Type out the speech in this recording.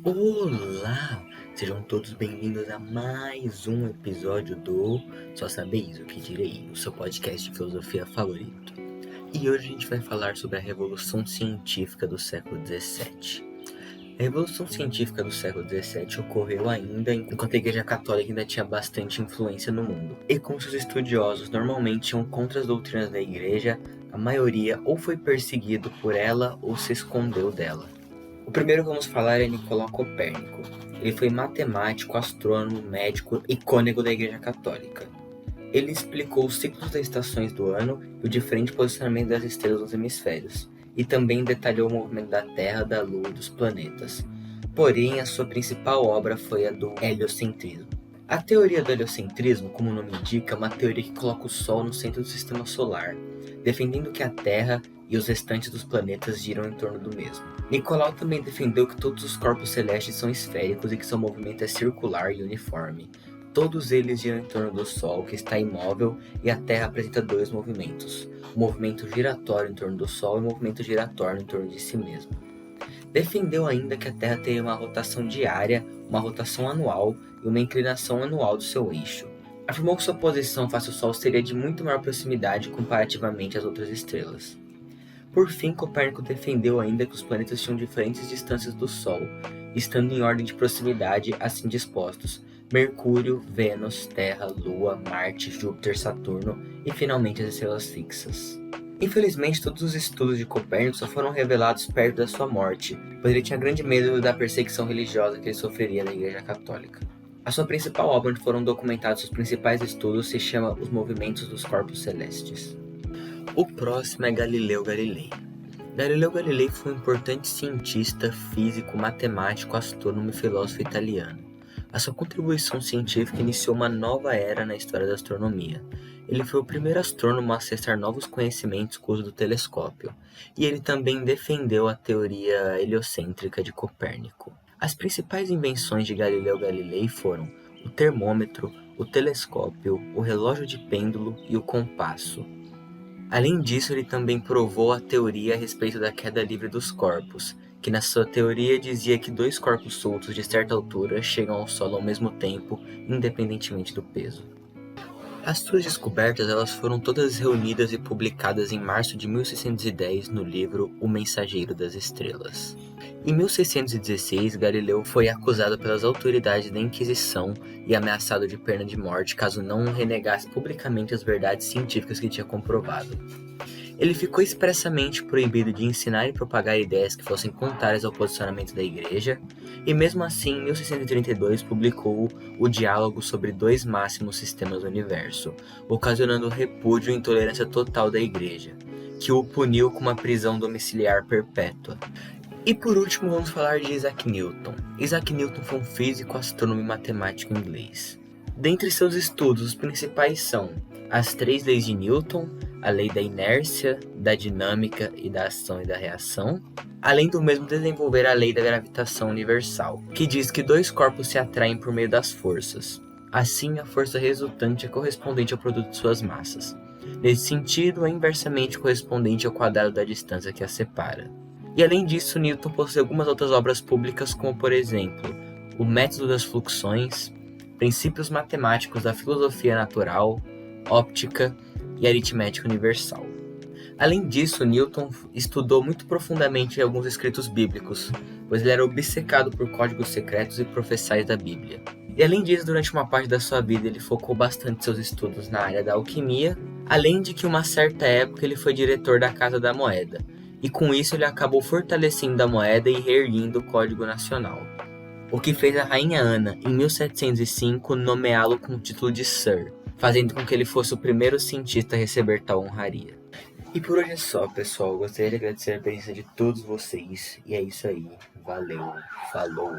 Olá! Sejam todos bem-vindos a mais um episódio do Só Sabeis o que Direi, o seu podcast de filosofia favorito. E hoje a gente vai falar sobre a Revolução Científica do século XVII. A Revolução Científica do século XVII ocorreu ainda enquanto a Igreja Católica ainda tinha bastante influência no mundo. E como seus estudiosos normalmente iam contra as doutrinas da Igreja, a maioria ou foi perseguido por ela ou se escondeu dela. O primeiro que vamos falar é Nicolau Copérnico. Ele foi matemático, astrônomo, médico e cônego da Igreja Católica. Ele explicou os ciclos das estações do ano e o diferente posicionamento das estrelas nos hemisférios, e também detalhou o movimento da Terra, da Lua e dos planetas. Porém, a sua principal obra foi a do heliocentrismo. A teoria do heliocentrismo, como o nome indica, é uma teoria que coloca o Sol no centro do sistema solar, defendendo que a Terra e os restantes dos planetas giram em torno do mesmo. Nicolau também defendeu que todos os corpos celestes são esféricos e que seu movimento é circular e uniforme. Todos eles giram em torno do Sol, que está imóvel, e a Terra apresenta dois movimentos: o movimento giratório em torno do Sol e o movimento giratório em torno de si mesmo. Defendeu ainda que a Terra tem uma rotação diária, uma rotação anual e uma inclinação anual do seu eixo. Afirmou que sua posição face ao Sol seria de muito maior proximidade comparativamente às outras estrelas. Por fim, Copérnico defendeu ainda que os planetas tinham diferentes distâncias do Sol, estando em ordem de proximidade assim dispostos: Mercúrio, Vênus, Terra, Lua, Marte, Júpiter, Saturno e finalmente as estrelas fixas. Infelizmente, todos os estudos de Copérnico só foram revelados perto da sua morte, pois ele tinha grande medo da perseguição religiosa que ele sofreria da Igreja Católica. A sua principal obra, onde foram documentados seus principais estudos, se chama Os Movimentos dos Corpos Celestes. O próximo é Galileu Galilei. Galileu Galilei foi um importante cientista, físico, matemático, astrônomo e filósofo italiano. A sua contribuição científica iniciou uma nova era na história da astronomia. Ele foi o primeiro astrônomo a acessar novos conhecimentos com o uso do telescópio, e ele também defendeu a teoria heliocêntrica de Copérnico. As principais invenções de Galileu Galilei foram o termômetro, o telescópio, o relógio de pêndulo e o compasso. Além disso, ele também provou a teoria a respeito da queda livre dos corpos, que na sua teoria dizia que dois corpos soltos de certa altura chegam ao solo ao mesmo tempo, independentemente do peso. As suas descobertas elas foram todas reunidas e publicadas em março de 1610 no livro O Mensageiro das Estrelas. Em 1616, Galileu foi acusado pelas autoridades da Inquisição e ameaçado de pena de morte caso não renegasse publicamente as verdades científicas que tinha comprovado. Ele ficou expressamente proibido de ensinar e propagar ideias que fossem contrárias ao posicionamento da Igreja, e mesmo assim, em 1632, publicou o Diálogo sobre dois máximos sistemas do universo, ocasionando repúdio e intolerância total da Igreja, que o puniu com uma prisão domiciliar perpétua. E por último, vamos falar de Isaac Newton. Isaac Newton foi um físico, astrônomo e matemático inglês. Dentre seus estudos, os principais são as três leis de Newton, a lei da inércia, da dinâmica e da ação e da reação, além do mesmo desenvolver a lei da gravitação universal, que diz que dois corpos se atraem por meio das forças. Assim, a força resultante é correspondente ao produto de suas massas. Nesse sentido, é inversamente correspondente ao quadrado da distância que as separa. E além disso, Newton possui algumas outras obras públicas, como por exemplo, o Método das Fluxões, Princípios Matemáticos da Filosofia Natural, Óptica e Aritmética Universal. Além disso, Newton estudou muito profundamente alguns escritos bíblicos, pois ele era obcecado por códigos secretos e profeciais da Bíblia. E além disso, durante uma parte da sua vida, ele focou bastante seus estudos na área da alquimia, além de que, em uma certa época, ele foi diretor da Casa da Moeda, e com isso ele acabou fortalecendo a moeda e reerguendo o Código Nacional, o que fez a Rainha Ana, em 1705, nomeá-lo com o título de Sir, fazendo com que ele fosse o primeiro cientista a receber tal honraria. E por hoje é só, pessoal. Gostaria de agradecer a presença de todos vocês. E é isso aí. Valeu. Falou.